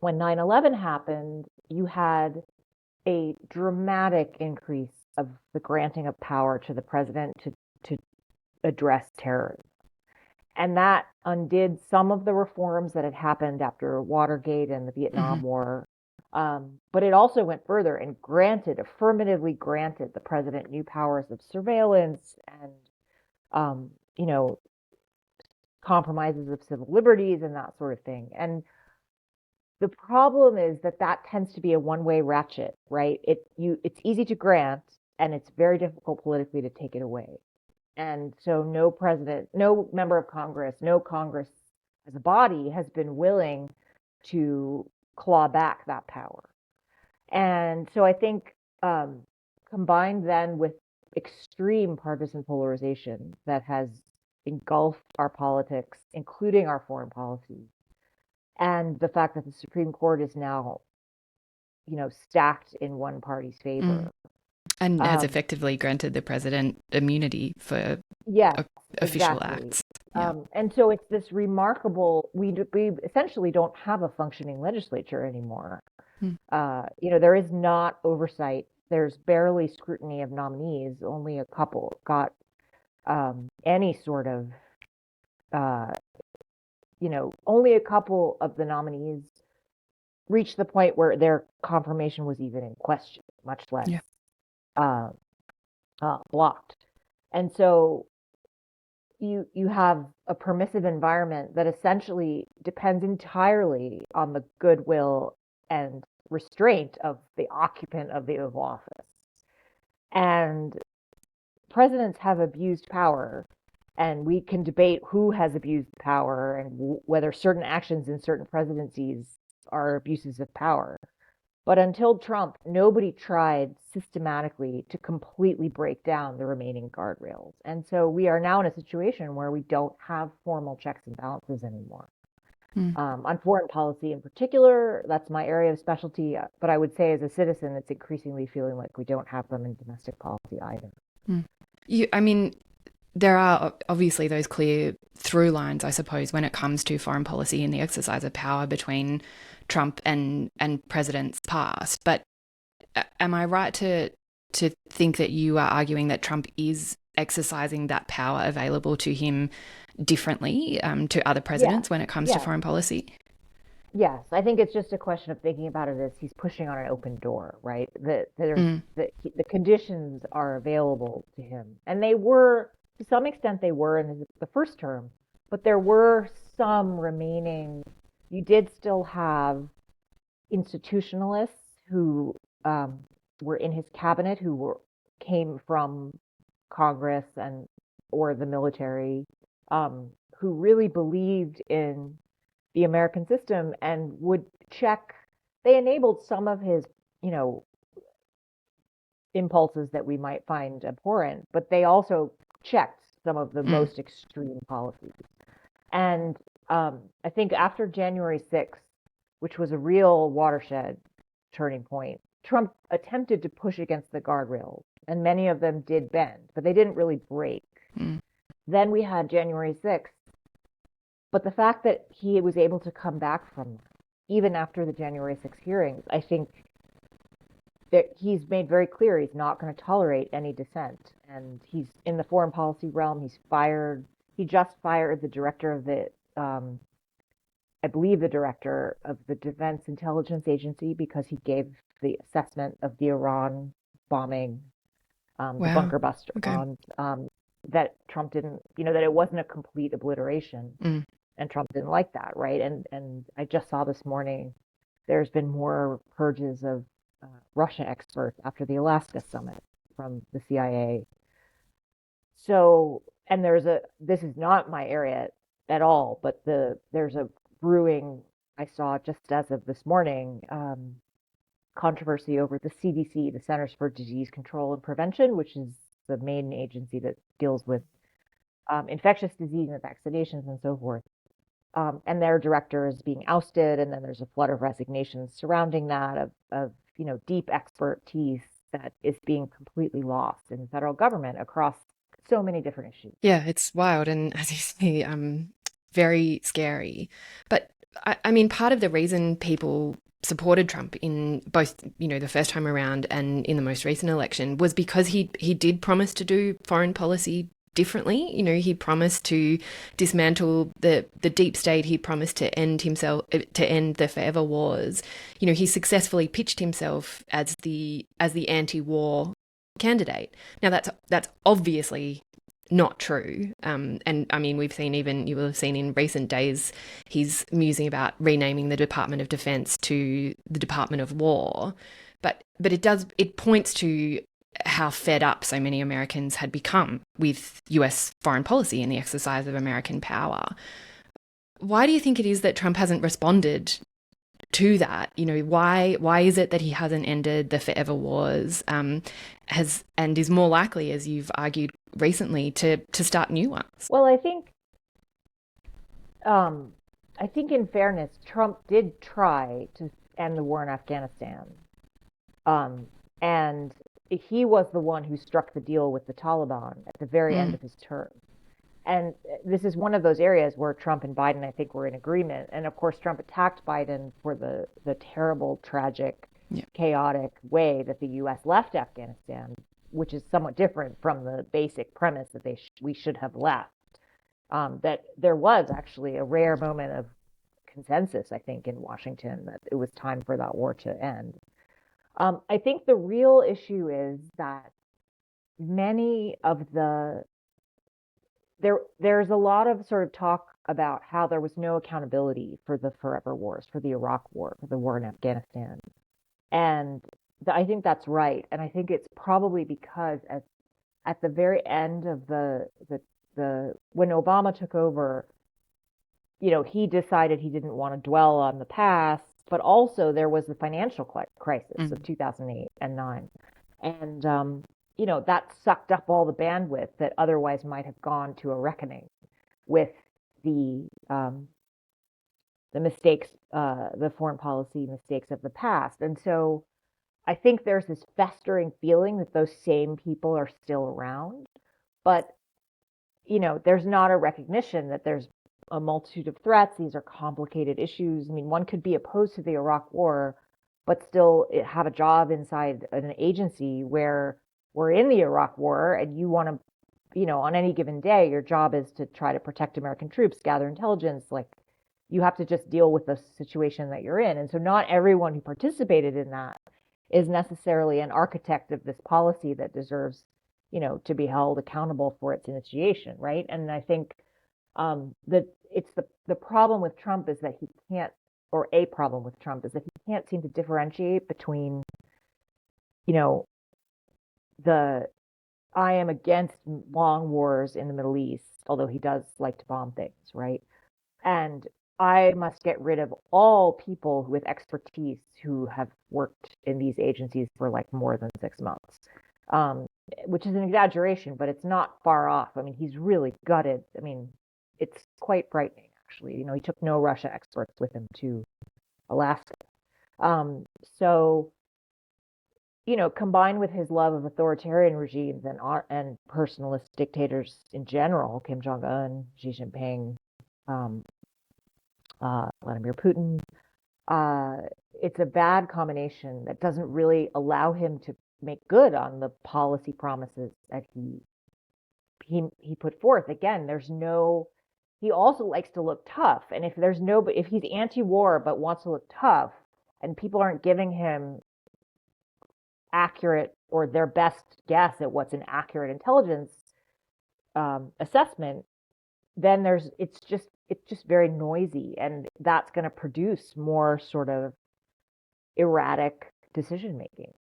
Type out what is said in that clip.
when 9/11 happened, you had a dramatic increase of the granting of power to the president to address terrorism. And that undid some of the reforms that had happened after Watergate and the Hmm. Vietnam War. But it also went further and affirmatively granted the president new powers of surveillance and, um, you know, compromises of civil liberties and that sort of thing. And the problem is that that tends to be a one-way ratchet, right? It's easy to grant and it's very difficult politically to take it away. And so no president, no member of Congress, no Congress as a body has been willing to claw back that power. And so I think combined then with extreme partisan polarization that has engulfed our politics, including our foreign policy, and the fact that the Supreme Court is now, stacked in one party's Mm. favor. And has Um, effectively granted the president immunity for yes, official exactly. acts. Yeah. And so it's this remarkable, we essentially don't have a functioning legislature anymore. Mm. There is not oversight. There's barely scrutiny of nominees. Only a couple got any sort of, uh, only a couple of the nominees reached the point where their confirmation was even in question, much less Yeah. uh, blocked. And so you have a permissive environment that essentially depends entirely on the goodwill and restraint of the occupant of the Oval Office. And presidents have abused power, and we can debate who has abused power and whether certain actions in certain presidencies are abuses of power. But until Trump, nobody tried systematically to completely break down the remaining guardrails. And so we are now in a situation where we don't have formal checks and balances anymore. Mm. On foreign policy in particular, that's my area of specialty. But I would say as a citizen, it's increasingly feeling like we don't have them in domestic policy either. Mm. I mean, there are obviously those clear through lines, I suppose, when it comes to foreign policy and the exercise of power between Trump and presidents past. But am I right to think that you are arguing that Trump is exercising that power available to him differently to other Yeah, presidents when it comes to yeah, foreign policy? yes. I think it's just a question of thinking about it as he's pushing on an open door, right? Mm. The conditions are available to him, and they were to some extent they were in the first term, but there were some remaining. You did still have institutionalists who um, were in his cabinet came from Congress and or the military, who really believed in the American system and would check. They enabled some of his, you know, impulses that we might find abhorrent, but they also checked some of the Mm. most extreme policies. And I think after January 6th, which was a real watershed turning point, Trump attempted to push against the guardrails, and many of them did bend, but they didn't really break. Mm. Then we had January 6th, but the fact that he was able to come back from that, even after the January 6th hearings, I think that he's made very clear he's not going to tolerate any dissent. And he's in the foreign policy realm. He just fired the director of I believe the director of the Defense Intelligence Agency because he gave the assessment of the Iran bombing, the Wow. bunker buster Okay. bombs, that Trump didn't, that it wasn't a complete obliteration, Mm. and Trump didn't like that, right? And I just saw this morning there's been more purges of Russia experts after the Alaska summit from the CIA. So, and this is not my area at all, but there's a brewing, I saw just as of this morning, controversy over the CDC, the Centers for Disease Control and Prevention, which is the main agency that deals with infectious disease and vaccinations and so forth. And their director is being ousted, and then there's a flood of resignations surrounding that of deep expertise that is being completely lost in the federal government across so many different issues. Yeah, it's wild and, as you say, very scary. But I mean, part of the reason people supported Trump in both, the first time around and in the most recent election was because he did promise to do foreign policy differently. He promised to dismantle the deep state. He promised to end the forever wars. He successfully pitched himself as the anti-war candidate. Now that's obviously not true. And I mean, you will have seen in recent days, he's musing about renaming the Department of Defense to the Department of War. But it points to how fed up so many Americans had become with US foreign policy and the exercise of American power. Why do you think it is that Trump hasn't responded to that? Why is it that he hasn't ended the forever wars, and is more likely, as you've argued recently, to start new ones? Well, I think in fairness, Trump did try to end the war in Afghanistan. And he was the one who struck the deal with the Taliban at the very end Mm, of his term. And this is one of those areas where Trump and Biden, I think, were in agreement. And of course, Trump attacked Biden for the terrible, tragic, yeah. chaotic way that the U.S. left Afghanistan, which is somewhat different from the basic premise that we should have left. That there was actually a rare moment of consensus, I think, in Washington that it was time for that war to end. I think the real issue is that many of there's a lot of sort of talk about how there was no accountability for the forever wars, for the Iraq war, for the war in Afghanistan. And I think that's right. And I think it's probably because at the very end of the when Obama took over, he decided he didn't want to dwell on the past, but also there was the financial crisis of Mm, 2008 and 9. And, that sucked up all the bandwidth that otherwise might have gone to a reckoning with the the mistakes, the foreign policy mistakes of the past. And so I think there's this festering feeling that those same people are still around, but there's not a recognition that there's a multitude of threats. These are complicated issues. I mean, one could be opposed to the Iraq war, but still have a job inside an agency where we're in the Iraq war and you want to, on any given day, your job is to try to protect American troops, gather intelligence. Like you have to just deal with the situation that you're in. And so not everyone who participated in that is necessarily an architect of this policy that deserves, to be held accountable for its initiation, right? And I think that it's the problem with Trump is that he can't, or a problem with Trump is that he can't seem to differentiate between, you know, the I am against long wars in the Middle East, although he does like to bomb things, right? And I must get rid of all people with expertise who have worked in these agencies for like more than 6 months, um, which is an exaggeration, but it's not far off. I mean, he's really gutted. I mean, it's quite frightening, actually. He took no Russia experts with him to Alaska. Um, so, combined with his love of authoritarian regimes and personalist dictators in general, Kim Jong Un, Xi Jinping, um, Vladimir Putin, uh, it's a bad combination that doesn't really allow him to make good on the policy promises that he put forth. Again, there's no. He also likes to look tough, and if he's anti-war but wants to look tough, and people aren't giving him accurate or their best guess at what's an accurate intelligence assessment, then it's just very noisy, and that's going to produce more sort of erratic decision making.